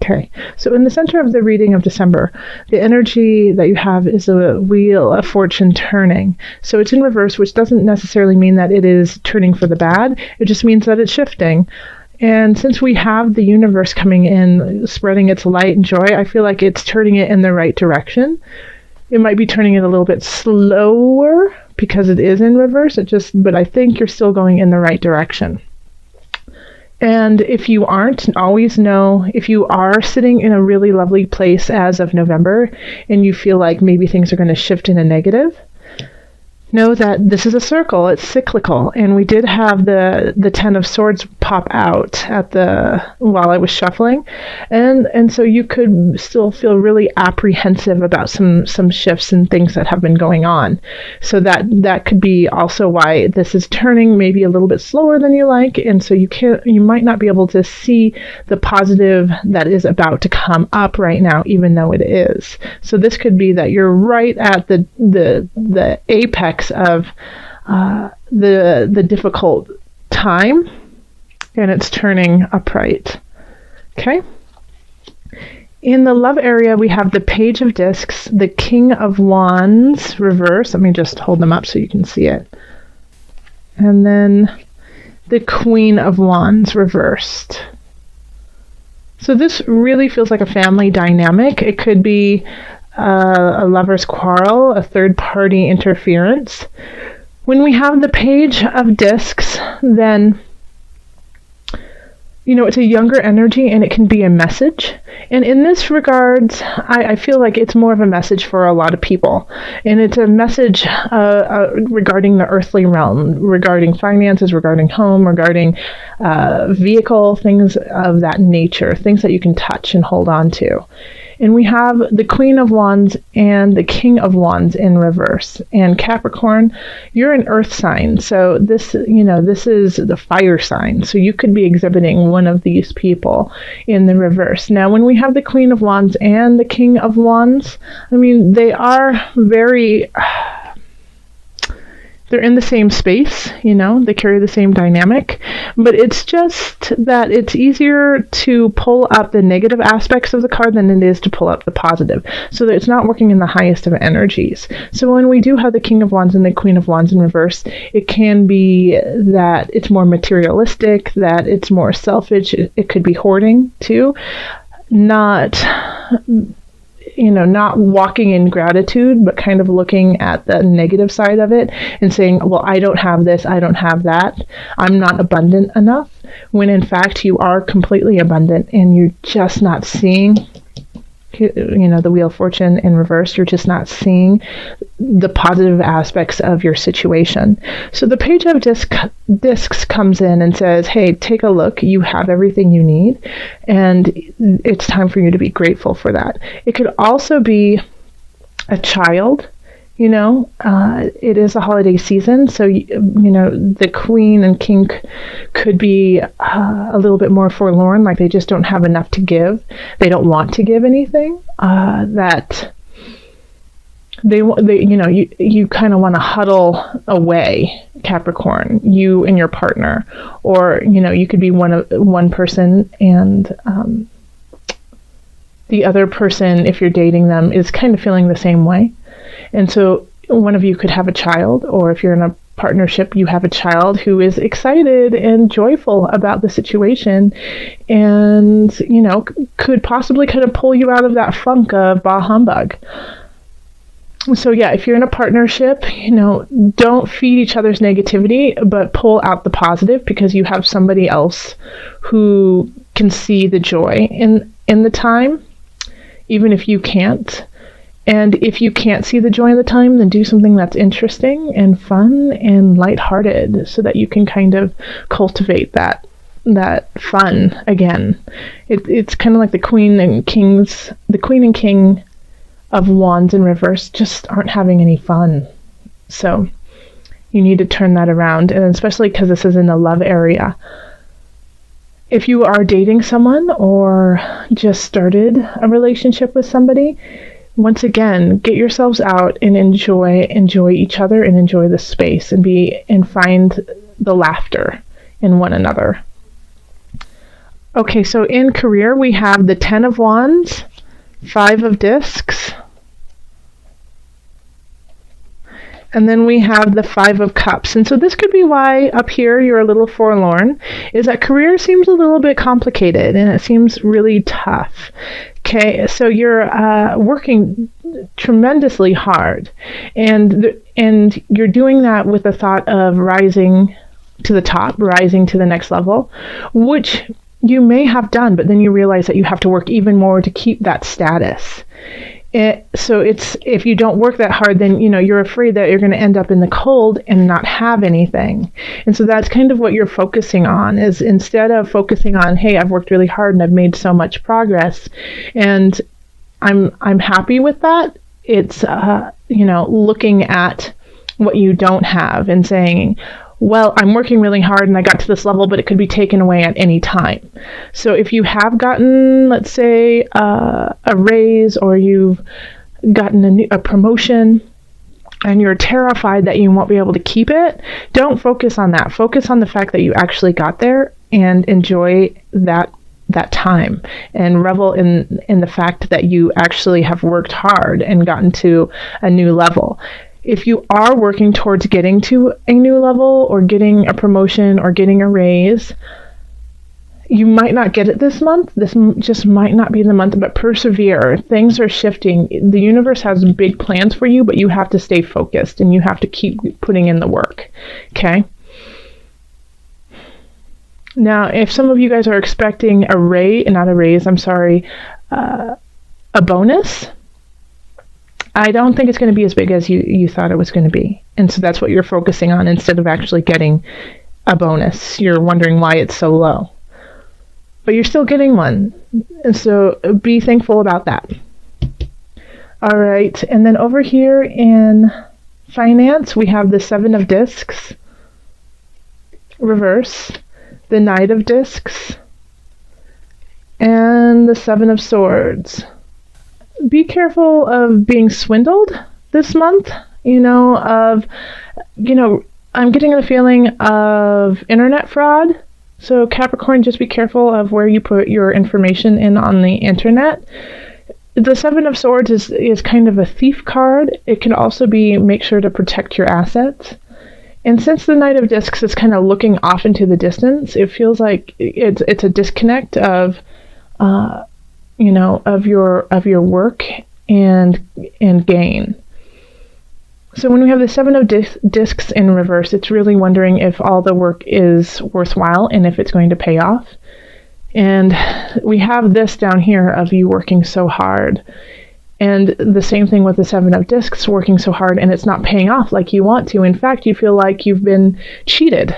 Okay, so in the center of the reading of December, the energy that you have is a wheel of fortune turning. So it's in reverse, which doesn't necessarily mean that it is turning for the bad. It just means that it's shifting. And since we have the universe coming in, spreading its light and joy, I feel like it's turning it in the right direction. It might be turning it a little bit slower because it is in reverse. But I think you're still going in the right direction. And if you aren't, always know if you are sitting in a really lovely place as of November and you feel like maybe things are going to shift in a negative, know that this is a circle. It's cyclical. And we did have the Ten of Swords pop out while I was shuffling. And so you could still feel really apprehensive about some shifts and things that have been going on. So that could be also why this is turning maybe a little bit slower than you like. And so you might not be able to see the positive that is about to come up right now, even though it is. So this could be that you're right at the apex of the difficult time, and it's turning upright. Okay. In the love area, we have the Page of Discs, the King of Wands reverse. Let me just hold them up so you can see it. And then the Queen of Wands reversed. So this really feels like a family dynamic. It could be a lover's quarrel, a third-party interference. When we have the Page of Discs, then, it's a younger energy and it can be a message. And in this regards, I feel like it's more of a message for a lot of people. And it's a message regarding the earthly realm, regarding finances, regarding home, regarding vehicle, things of that nature, things that you can touch and hold on to. And we have the Queen of Wands and the King of Wands in reverse. And Capricorn, you're an earth sign. So this is the fire sign. So you could be exhibiting one of these people in the reverse. Now, when we have the Queen of Wands and the King of Wands, they are very... They're in the same space, they carry the same dynamic, but it's just that it's easier to pull up the negative aspects of the card than it is to pull up the positive, so that it's not working in the highest of energies. So when we do have the King of Wands and the Queen of Wands in reverse, it can be that it's more materialistic, that it's more selfish. It could be hoarding too, not walking in gratitude, but kind of looking at the negative side of it and saying, well, I don't have this, I don't have that, I'm not abundant enough, when in fact you are completely abundant and you're just not seeing, the Wheel of Fortune in reverse, you're just not seeing the positive aspects of your situation. So the Page of Discs comes in and says, hey, take a look, you have everything you need, and it's time for you to be grateful for that. It could also be a child. It is a holiday season, so the Queen and King could be a little bit more forlorn, like they just don't have enough to give. They don't want to give anything. That you kind of want to huddle away, Capricorn, you and your partner, or you could be one person and the other person, if you're dating them, is kind of feeling the same way. And so one of you could have a child, or if you're in a partnership, you have a child who is excited and joyful about the situation and, could possibly kind of pull you out of that funk of bah humbug. So yeah, if you're in a partnership, don't feed each other's negativity, but pull out the positive, because you have somebody else who can see the joy in the time, even if you can't. And if you can't see the joy of the time, then do something that's interesting and fun and lighthearted, so that you can kind of cultivate that fun again. It's kind of like the Queen and King of Wands in reverse just aren't having any fun. So you need to turn that around, and especially because this is in the love area. If you are dating someone or just started a relationship with somebody, once again, get yourselves out and enjoy each other and enjoy the space and find the laughter in one another. Okay, so in career, we have the 10 of Wands, 5 of Discs, and then we have the 5 of Cups. And so this could be why up here you're a little forlorn, is that career seems a little bit complicated and it seems really tough. Okay, so you're working tremendously hard, and you're doing that with the thought of rising to the top, rising to the next level, which you may have done, but then you realize that you have to work even more to keep that status. So if you don't work that hard, then you're afraid that you're going to end up in the cold and not have anything. And so that's kind of what you're focusing on, is instead of focusing on, hey, I've worked really hard and I've made so much progress and I'm happy with that. It's looking at what you don't have and saying, well, I'm working really hard and I got to this level, but it could be taken away at any time. So if you have gotten, let's say, a raise, or you've gotten a promotion and you're terrified that you won't be able to keep it, don't focus on that. Focus on the fact that you actually got there and enjoy that time and revel in the fact that you actually have worked hard and gotten to a new level. If you are working towards getting to a new level or getting a promotion or getting a raise, you might not get it this month. This just might not be the month, but persevere. Things are shifting. The universe has big plans for you, but you have to stay focused and you have to keep putting in the work. Okay? Now, if some of you guys are expecting a bonus, I don't think it's going to be as big as you thought it was going to be. And so that's what you're focusing on instead of actually getting a bonus. You're wondering why it's so low. But you're still getting one. And so be thankful about that. All right. And then over here in finance, we have the 7 of Discs, reverse, the Knight of Discs, and the 7 of Swords. Be careful of being swindled this month, I'm getting a feeling of internet fraud. So Capricorn, just be careful of where you put your information in on the internet. The 7 of Swords is kind of a thief card. It can also be make sure to protect your assets. And since the Knight of Discs is kind of looking off into the distance, it feels like it's a disconnect of of your work and gain. So when we have the 7 of Discs in reverse, it's really wondering if all the work is worthwhile and if it's going to pay off. And we have this down here of you working so hard. And the same thing with the 7 of Discs, working so hard and it's not paying off like you want to. In fact, you feel like you've been cheated,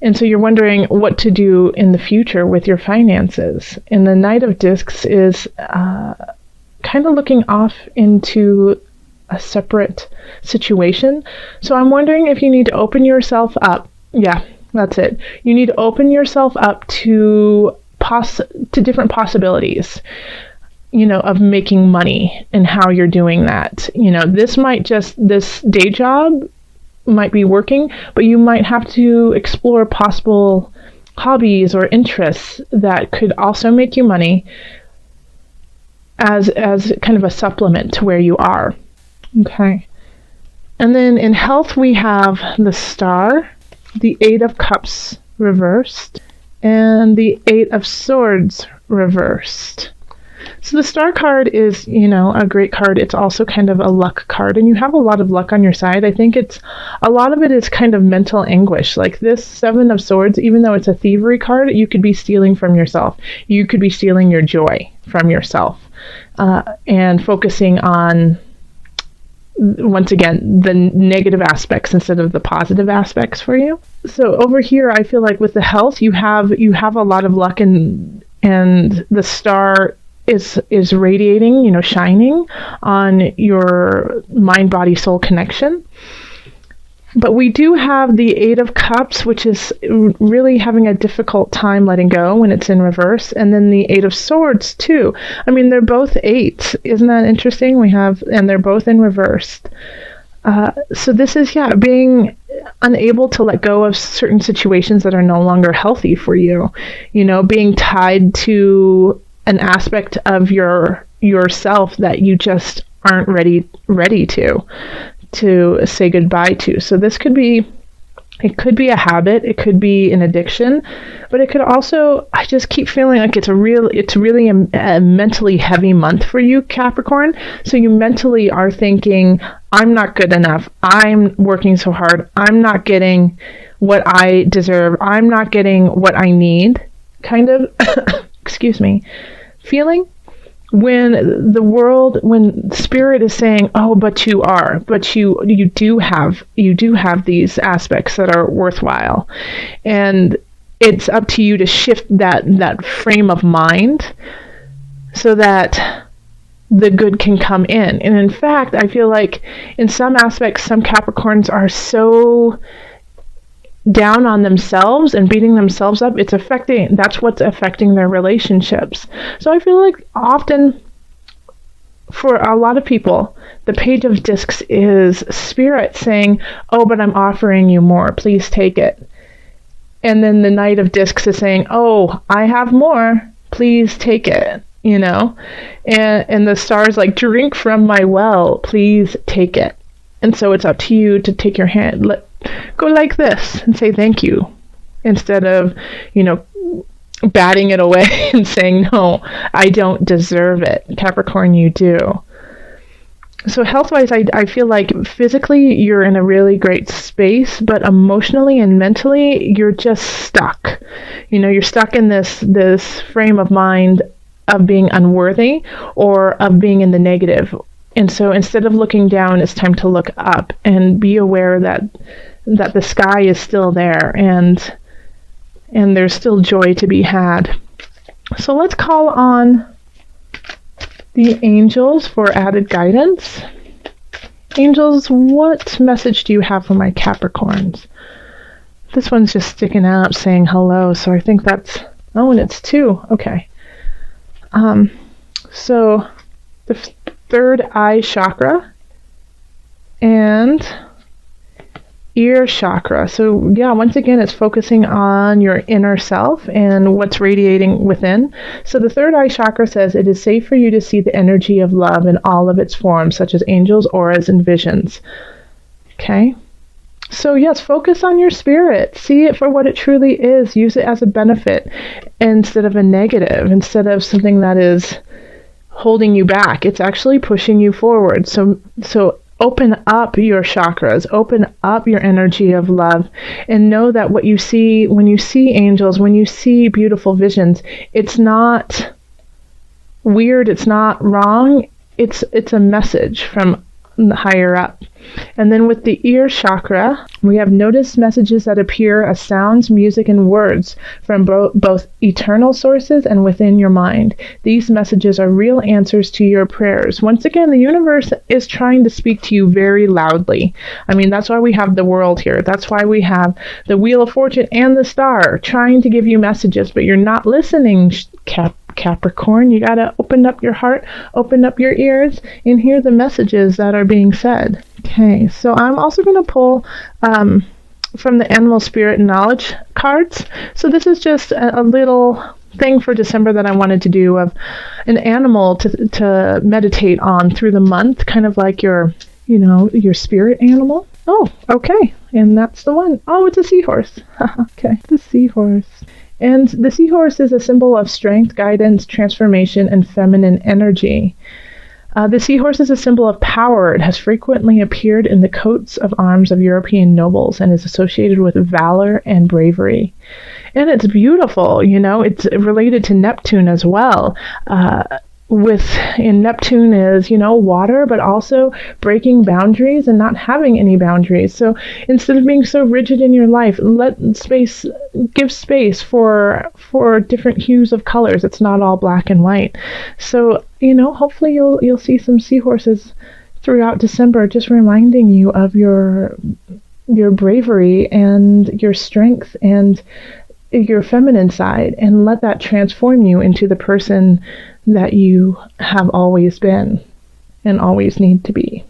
And so you're wondering what to do in the future with your finances. And the Knight of Discs is kind of looking off into a separate situation. So I'm wondering if you need to open yourself up. Yeah, that's it. You need to open yourself up to different possibilities, of making money and how you're doing that. This day job might be working, but you might have to explore possible hobbies or interests that could also make you money as kind of a supplement to where you are. Okay. And then in health, we have the Star, the 8 of Cups reversed, and the 8 of Swords reversed. So the Star card is, a great card. It's also kind of a luck card, and you have a lot of luck on your side. I think a lot of it is kind of mental anguish. Like this 7 of Swords, even though it's a thievery card, you could be stealing from yourself. You could be stealing your joy from yourself and focusing on, once again, the negative aspects instead of the positive aspects for you. So over here, I feel like with the health, you have a lot of luck, and the Star is radiating, shining on your mind, body, soul connection. But we do have the 8 of Cups, which is really having a difficult time letting go when it's in reverse. And then the 8 of Swords, too. I mean, they're both 8s. Isn't that interesting? And they're both in reverse. So this is, being unable to let go of certain situations that are no longer healthy for you. Being tied to an aspect of yourself that you just aren't ready to say goodbye to. So it could be a habit, it could be an addiction, but it could also, I just keep feeling like it's really a mentally heavy month for you, Capricorn. So you mentally are thinking, I'm not good enough, I'm working so hard, I'm not getting what I deserve, I'm not getting what I need, kind of, excuse me, feeling. When spirit is saying, oh, but you do have these aspects that are worthwhile, and it's up to you to shift that frame of mind so that the good can come in. And in fact, I feel like in some aspects, some Capricorns are so down on themselves and beating themselves up, that's what's affecting their relationships. So I feel like often for a lot of people, the Page of Discs is spirit saying, oh, but I'm offering you more, please take it. And then the Knight of Discs is saying, oh, I have more, please take it, and the star's like, drink from my well, please take it. And so it's up to you to take your hand, go like this and say thank you, instead of, batting it away and saying, no, I don't deserve it. Capricorn, you do. So health-wise, I feel like physically you're in a really great space, but emotionally and mentally you're just stuck. You're stuck in this frame of mind of being unworthy or of being in the negative. And so instead of looking down, it's time to look up and be aware that the sky is still there and there's still joy to be had. So let's call on the angels for added guidance. Angels, what message do you have for my Capricorns? This one's just sticking out saying hello, so I think that's, oh, and it's 2. Okay. So the third eye chakra and ear chakra. So once again, it's focusing on your inner self and what's radiating within. So the third eye chakra says it is safe for you to see the energy of love in all of its forms, such as angels, auras, and visions. Okay. So yes, focus on your spirit. See it for what it truly is. Use it as a benefit instead of a negative, instead of something that is holding you back. It's actually pushing you forward. So open up your chakras, open up your energy of love, and know that what you see, when you see angels, when you see beautiful visions, it's not weird, it's not wrong, it's a message from the higher up. And then with the ear chakra, we have noticed messages that appear as sounds, music, and words from both eternal sources and within your mind. These messages are real answers to your prayers. Once again, the universe is trying to speak to you very loudly. I mean, that's why we have the world here. That's why we have the Wheel of Fortune and the star trying to give you messages, but you're not listening, Capricorn. You got to open up your heart, open up your ears, and hear the messages that are being said. Okay, so I'm also going to pull from the Animal Spirit Knowledge cards. So this is just a little thing for December that I wanted to do of an animal to meditate on through the month, kind of like your spirit animal. Oh, okay, and that's the one. Oh, it's a seahorse. Okay, the seahorse. And the seahorse is a symbol of strength, guidance, transformation, and feminine energy. The seahorse is a symbol of power. It has frequently appeared in the coats of arms of European nobles and is associated with valor and bravery. And it's beautiful, it's related to Neptune as well. In Neptune is, water, but also breaking boundaries and not having any boundaries. So instead of being so rigid in your life, give space for different hues of colors. It's not all black and white. So, hopefully you'll see some seahorses throughout December, just reminding you of your bravery and your strength and your feminine side, and let that transform you into the person that you have always been and always need to be.